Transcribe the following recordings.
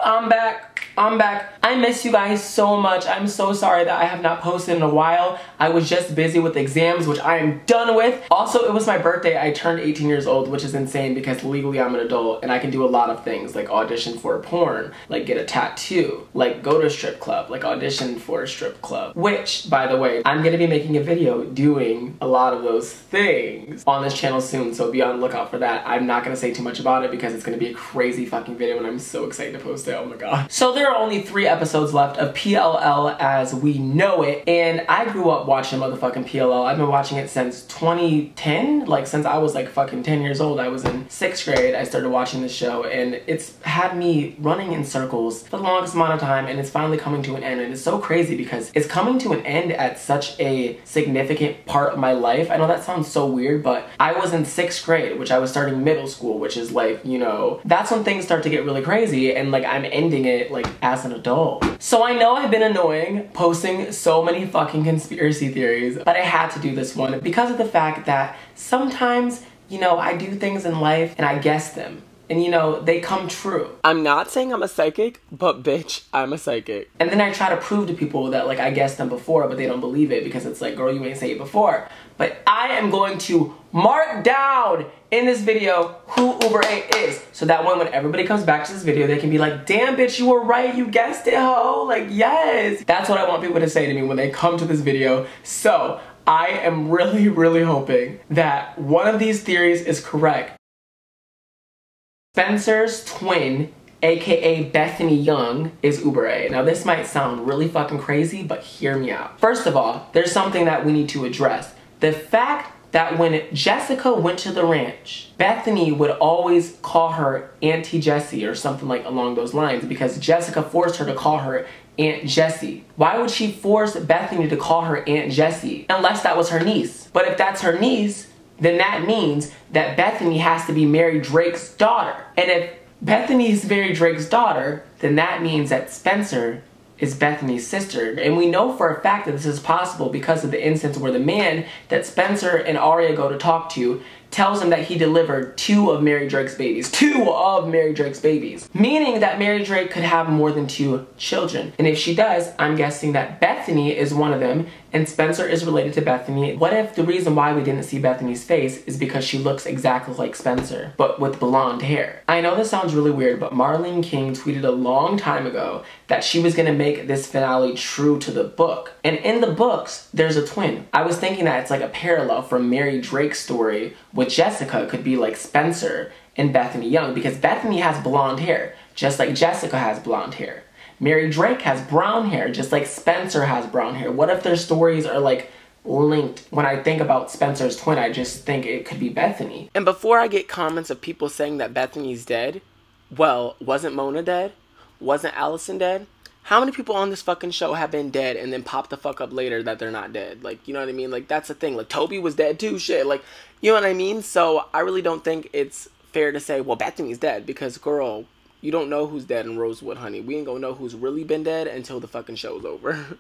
I'm back. I'm back. I miss you guys so much. I'm so sorry that I have not posted in a while. I was just busy with exams, which I am done with. Also, it was my birthday. I turned 18 years old, which is insane because legally I'm an adult and I can do a lot of things, like audition for porn, like get a tattoo, like go to a strip club, like audition for a strip club. Which, by the way, I'm gonna be making a video doing a lot of those things on this channel soon, so be on the lookout for that. I'm not gonna say too much about it because it's gonna be a crazy fucking video and I'm so excited to post it. Oh my god. So there are only 3 episodes left of PLL as we know it, and I grew up watching motherfucking PLL. I've been watching it since 2010, like since I was like fucking 10 years old. I was in 6th grade, I started watching this show, and it's had me running in circles for the longest amount of time, and it's finally coming to an end. And it's so crazy because it's coming to an end at such a significant part of my life. I know that sounds so weird, but I was in 6th grade, which I was starting middle school, which is like, you know, that's when things start to get really crazy, and like I'm ending it like as an adult. So I know I've been annoying posting so many fucking conspiracy theories, but I had to do this one because of the fact that sometimes, you know, I do things in life and I guess them. And you know, they come true. I'm not saying I'm a psychic, but bitch, I'm a psychic. And then I try to prove to people that like I guessed them before, but they don't believe it because it's like, girl, you ain't say it before. But I am going to mark down in this video who Uber A is, so that when everybody comes back to this video, they can be like, damn bitch, you were right, you guessed it, ho. Like, yes. That's what I want people to say to me when they come to this video. So I am really, really hoping that one of these theories is correct. Spencer's twin, aka Bethany Young, is Uber A. Now this might sound really fucking crazy, but hear me out. First of all, there's something that we need to address. The fact that when Jessica went to the ranch, Bethany would always call her Auntie Jessie or something like along those lines because Jessica forced her to call her Aunt Jessie. Why would she force Bethany to call her Aunt Jessie unless that was her niece? But if that's her niece, then that means that Bethany has to be Mary Drake's daughter. And if Bethany is Mary Drake's daughter, then that means that Spencer is Bethany's sister. And we know for a fact that this is possible because of the instance where the man that Spencer and Aria go to talk to tells him that he delivered 2 of Mary Drake's babies. 2 of Mary Drake's babies. Meaning that Mary Drake could have more than 2 children. And if she does, I'm guessing that Bethany is one of them and Spencer is related to Bethany. What if the reason why we didn't see Bethany's face is because she looks exactly like Spencer, but with blonde hair? I know this sounds really weird, but Marlene King tweeted a long time ago that she was gonna make this finale true to the book. And in the books, there's a twin. I was thinking that it's like a parallel from Mary Drake's story with Jessica could be like Spencer and Bethany Young, because Bethany has blonde hair, just like Jessica has blonde hair. Mary Drake has brown hair, just like Spencer has brown hair. What if their stories are like linked? When I think about Spencer's twin, I just think it could be Bethany. And before I get comments of people saying that Bethany's dead, well, wasn't Mona dead? Wasn't Allison dead? How many people on this fucking show have been dead and then pop the fuck up later that they're not dead? Like, you know what I mean? Like, that's the thing. Like, Toby was dead too, shit. Like, you know what I mean? So, I really don't think it's fair to say, well, Bethany's dead, because, girl, you don't know who's dead in Rosewood, honey. We ain't gonna know who's really been dead until the fucking show's over.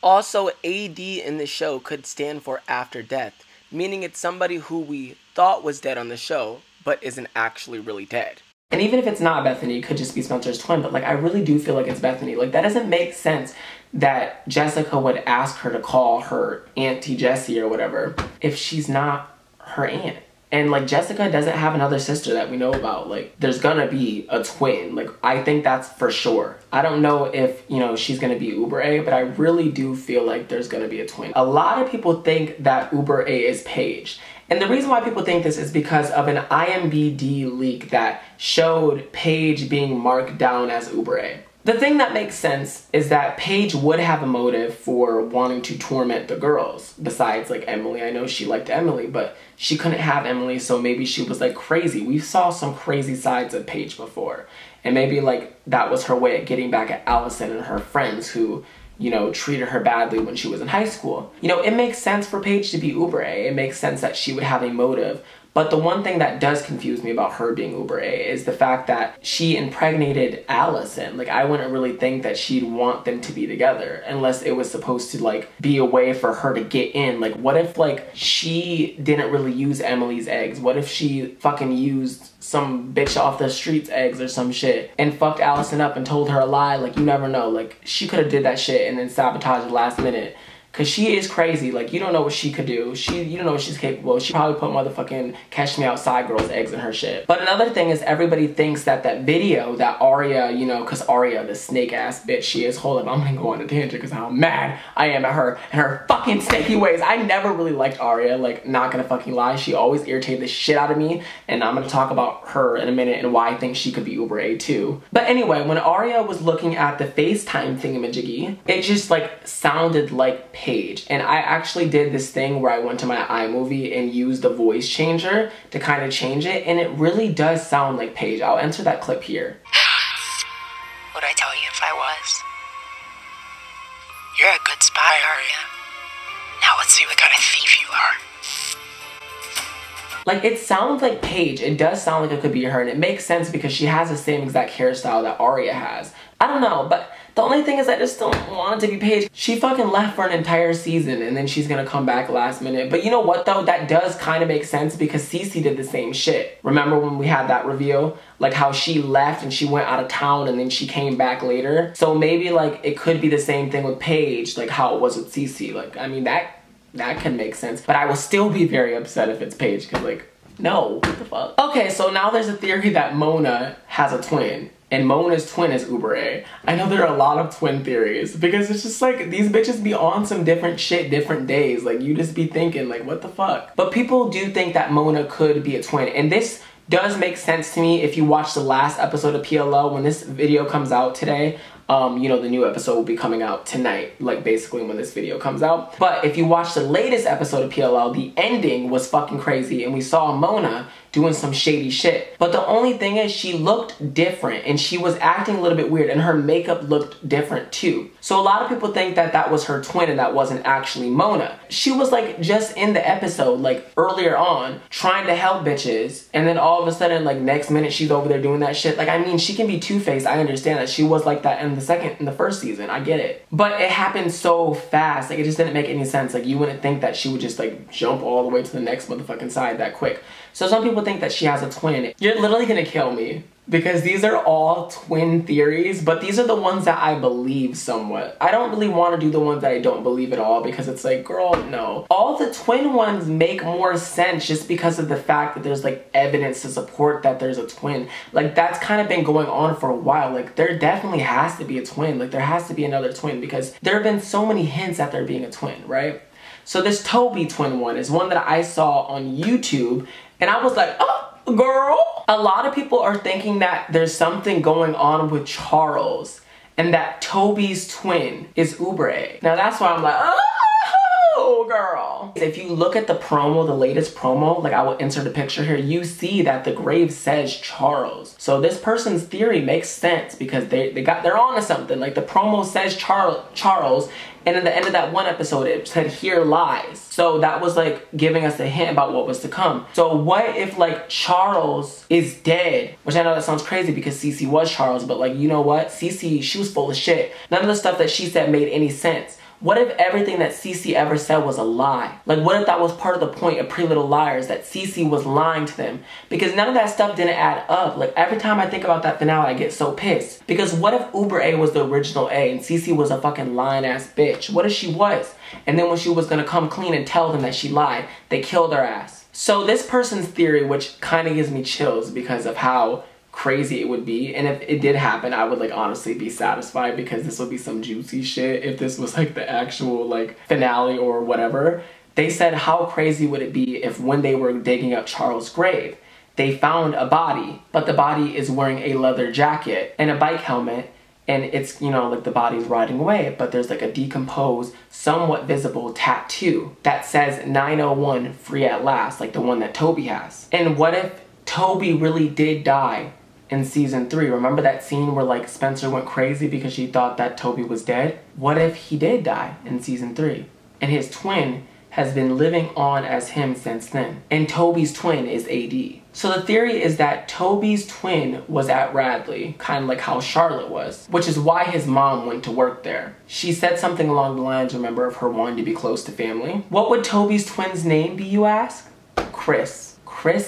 Also, AD in the show could stand for after death, meaning it's somebody who we thought was dead on the show, but isn't actually really dead. And even if it's not Bethany, it could just be Spencer's twin, but like I really do feel like it's Bethany. Like that doesn't make sense that Jessica would ask her to call her Auntie Jessie or whatever if she's not her aunt. And like Jessica doesn't have another sister that we know about. Like there's gonna be a twin. Like I think that's for sure. I don't know if, you know, she's gonna be Uber A, but I really do feel like there's gonna be a twin. A lot of people think that Uber A is Paige. And the reason why people think this is because of an IMBD leak that showed Paige being marked down as Uber A. The thing that makes sense is that Paige would have a motive for wanting to torment the girls, besides like Emily. I know she liked Emily, but she couldn't have Emily, so maybe she was like crazy. We saw some crazy sides of Paige before, and maybe like that was her way of getting back at Allison and her friends who, you know, treated her badly when she was in high school. You know, it makes sense for Paige to be Uber A. It makes sense that she would have a motive, But the one thing that does confuse me about her being Uber A is the fact that she impregnated Allison. Like, I wouldn't really think that she'd want them to be together unless it was supposed to, like, be a way for her to get in. Like, what if, like, she didn't really use Emily's eggs? What if she fucking used some bitch off the streets eggs or some shit and fucked Allison up and told her a lie? Like, you never know. Like, she could have did that shit and then sabotaged the last minute. Cause she is crazy. Like, you don't know what she could do. You don't know what she's capable of. She probably put motherfucking Catch Me Outside girls' eggs in her shit. But another thing is everybody thinks that that video that Aria, you know, cause Aria, the snake ass bitch she is. Hold up, I'm gonna go on a tangent cause how mad I am at her and her fucking snaky ways. I never really liked Aria, like, not gonna fucking lie. She always irritated the shit out of me, and I'm gonna talk about her in a minute and why I think she could be Uber A too. But anyway, when Aria was looking at the FaceTime thingamajiggy, it just like sounded like Paige. And I actually did this thing where I went to my iMovie and used the voice changer to kind of change it, and it really does sound like Paige. I'll enter that clip here. What'd I tell you if I was? You're a good spy, Aria. Now let's see what kind of thief you are. Like, it sounds like Paige. It does sound like it could be her, and it makes sense because she has the same exact hairstyle that Aria has. I don't know, but the only thing is I just don't want it to be Paige. She fucking left for an entire season and then she's gonna come back last minute. But you know what though? That does kind of make sense because Cece did the same shit. Remember when we had that reveal? Like how she left and she went out of town and then she came back later. So maybe like it could be the same thing with Paige, like how it was with Cece. Like, I mean, that could make sense. But I will still be very upset if it's Paige because, like, no, what the fuck? Okay, so now there's a theory that Mona has a twin. And Mona's twin is Uber A. I know there are a lot of twin theories because it's just like these bitches be on some different shit different days. Like, you just be thinking like, what the fuck? But people do think that Mona could be a twin, and this does make sense to me if you watch the last episode of PLL. When this video comes out today, you know, the new episode will be coming out tonight, like basically when this video comes out. But if you watch the latest episode of PLL, the ending was fucking crazy and we saw Mona doing some shady shit. But the only thing is she looked different and she was acting a little bit weird and her makeup looked different too. So a lot of people think that that was her twin and that wasn't actually Mona. She was like just in the episode, like earlier on, trying to help bitches, and then all of a sudden, like next minute she's over there doing that shit. Like, I mean, she can be two-faced. I understand that. She was like that in the first season. I get it. But it happened so fast. Like, it just didn't make any sense. Like, you wouldn't think that she would just like jump all the way to the next motherfucking side that quick. So some people think that she has a twin. You're literally gonna kill me because these are all twin theories, but these are the ones that I believe somewhat. I don't really want to do the ones that I don't believe at all because it's like, girl, no. All the twin ones make more sense just because of the fact that there's like evidence to support that there's a twin. Like, that's kind of been going on for a while. Like, there definitely has to be a twin. Like, there has to be another twin because there have been so many hints at there being a twin, right? So this Toby twin one is one that I saw on YouTube, and I was like, oh, girl. A lot of people are thinking that there's something going on with Charles and that Toby's twin is Uber A. Now that's why I'm like, oh, girl. If you look at the promo, the latest promo, like I will insert a picture here, you see that the grave says Charles. So this person's theory makes sense because they're on to something. Like, the promo says Charles, and in the end of that one episode, it said "Here lies." So that was like giving us a hint about what was to come. So what if like Charles is dead? Which I know that sounds crazy because Cece was Charles, but like, you know what? Cece, she was full of shit. None of the stuff that she said made any sense. What if everything that Cece ever said was a lie? Like, what if that was part of the point of Pretty Little Liars, that Cece was lying to them? Because none of that stuff didn't add up. Like, every time I think about that finale, I get so pissed. Because what if Uber A was the original A and Cece was a fucking lying ass bitch? What if she was? And then when she was gonna come clean and tell them that she lied, they killed her ass. So this person's theory, which kind of gives me chills because of how crazy it would be, and if it did happen, I would like honestly be satisfied because this would be some juicy shit if this was like the actual like finale or whatever. They said, how crazy would it be if when they were digging up Charles' grave, they found a body, but the body is wearing a leather jacket and a bike helmet, and it's, you know, like the body's rotting away, but there's like a decomposed, somewhat visible tattoo that says 901 free at last, like the one that Toby has. And what if Toby really did die in season 3? Remember that scene where like Spencer went crazy because she thought that Toby was dead? What if he did die in season 3 and his twin has been living on as him since then. And Toby's twin is AD. So the theory is that Toby's twin was at Radley, kind of like how Charlotte was, which is why his mom went to work there. She said something along the lines, remember, of her wanting to be close to family. What would Toby's twin's name be, you ask? Chris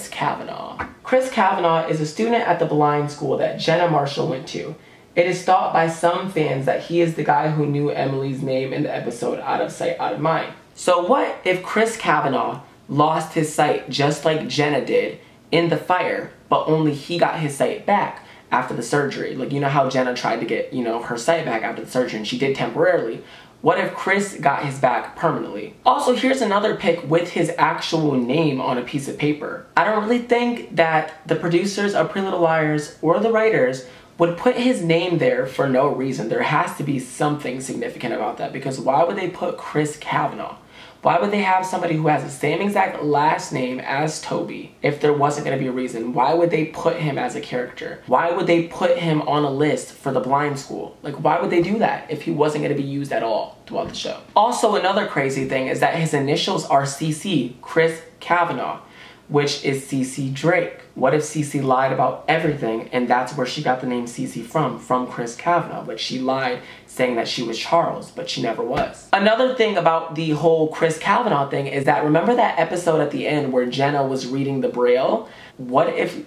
Cavanaugh. Chris Cavanaugh is a student at the blind school that Jenna Marshall went to. It is thought by some fans that he is the guy who knew Emily's name in the episode Out of Sight, Out of Mind. So what if Chris Cavanaugh lost his sight just like Jenna did in the fire, but only he got his sight back after the surgery? Like, you know how Jenna tried to get, her sight back after the surgery, and she did temporarily. What if Chris got his back permanently? Also, here's another pic with his actual name on a piece of paper. I don't really think that the producers of Pretty Little Liars or the writers would put his name there for no reason. There has to be something significant about that, because why would they put Chris Cavanaugh? Why would they have somebody who has the same exact last name as Toby if there wasn't going to be a reason? Why would they put him as a character? Why would they put him on a list for the blind school? Like, why would they do that if he wasn't going to be used at all throughout the show? Also, another crazy thing is that his initials are CC, Chris Cavanaugh, which is Cece Drake. What if Cece lied about everything and that's where she got the name Cece from Chris Cavanaugh? Like, she lied saying that she was Charles, but she never was. Another thing about the whole Chris Cavanaugh thing is that, remember that episode at the end where Jenna was reading the Braille? What if,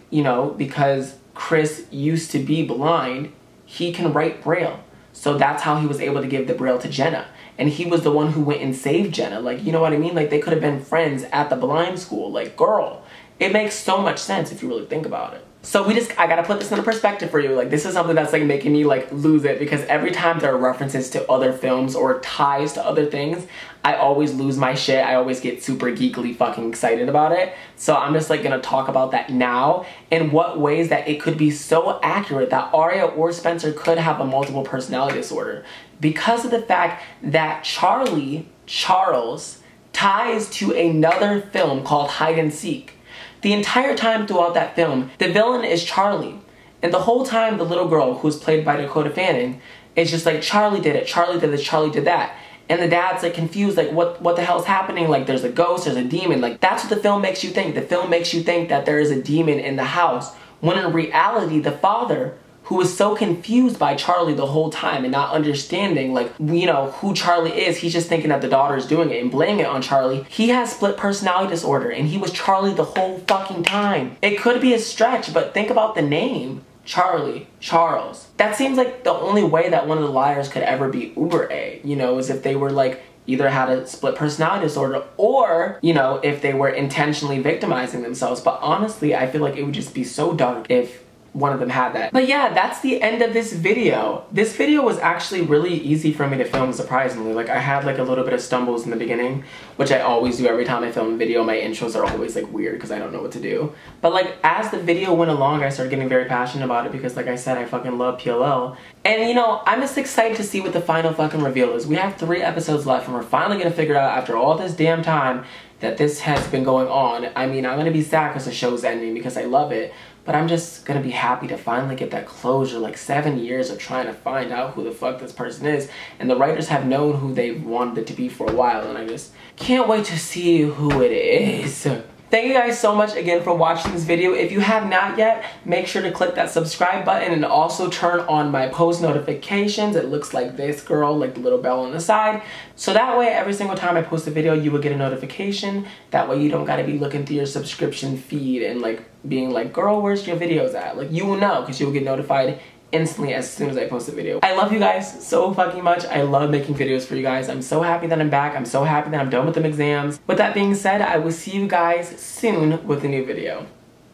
because Chris used to be blind, he can write Braille. So that's how he was able to give the Braille to Jenna. And he was the one who went and saved Jenna. Like, you know what I mean? Like, they could have been friends at the blind school. Like, girl, it makes so much sense if you really think about it. So I gotta put this into perspective for you. Like, this is something that's like making me like lose it, because every time there are references to other films or ties to other things, I always lose my shit. I always get super geekily fucking excited about it. So I'm just like gonna talk about that now, in what ways that it could be so accurate that Aria or Spencer could have a multiple personality disorder, because of the fact that Charles ties to another film called Hide and Seek. The entire time throughout that film, the villain is Charlie. And the whole time, the little girl, who's played by Dakota Fanning, is just like, Charlie did it, Charlie did this, Charlie did that. And the dad's like confused, like, what the hell's happening? Like, there's a ghost, there's a demon. Like, that's what the film makes you think. The film makes you think that there is a demon in the house, when in reality, the father, who was so confused by Charlie the whole time and not understanding, like, who Charlie is. He's just thinking that the daughter's doing it and blaming it on Charlie. He has split personality disorder, and he was Charlie the whole fucking time. It could be a stretch, but think about the name. Charlie, Charles. That seems like the only way that one of the liars could ever be Uber A, is if they were like, either had a split personality disorder, or, if they were intentionally victimizing themselves. But honestly, I feel like it would just be so dark if one of them had that. But yeah, that's the end of this video. This video was actually really easy for me to film, surprisingly. Like, I had like a little bit of stumbles in the beginning, which I always do every time I film a video. My intros are always like weird because I don't know what to do. But like, as the video went along, I started getting very passionate about it because, like I said, I fucking love PLL. And I'm just excited to see what the final fucking reveal is. We have 3 episodes left, and we're finally gonna figure out, after all this damn time that this has been going on. I mean, I'm gonna be sad because the show's ending because I love it, but I'm just gonna be happy to finally get that closure. Like, 7 years of trying to find out who the fuck this person is, and the writers have known who they wanted it to be for a while, and I just can't wait to see who it is. Thank you guys so much again for watching this video. If you have not yet, make sure to click that subscribe button and also turn on my post notifications. It looks like this, girl, like the little bell on the side. So that way, every single time I post a video, you will get a notification. That way you don't gotta be looking through your subscription feed and like being like, girl, where's your videos at? Like, you will know, because you will get notified instantly as soon as I post a video. I love you guys so fucking much. I love making videos for you guys. I'm so happy that I'm back. I'm so happy that I'm done with them exams. With that being said, I will see you guys soon with a new video.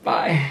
Bye.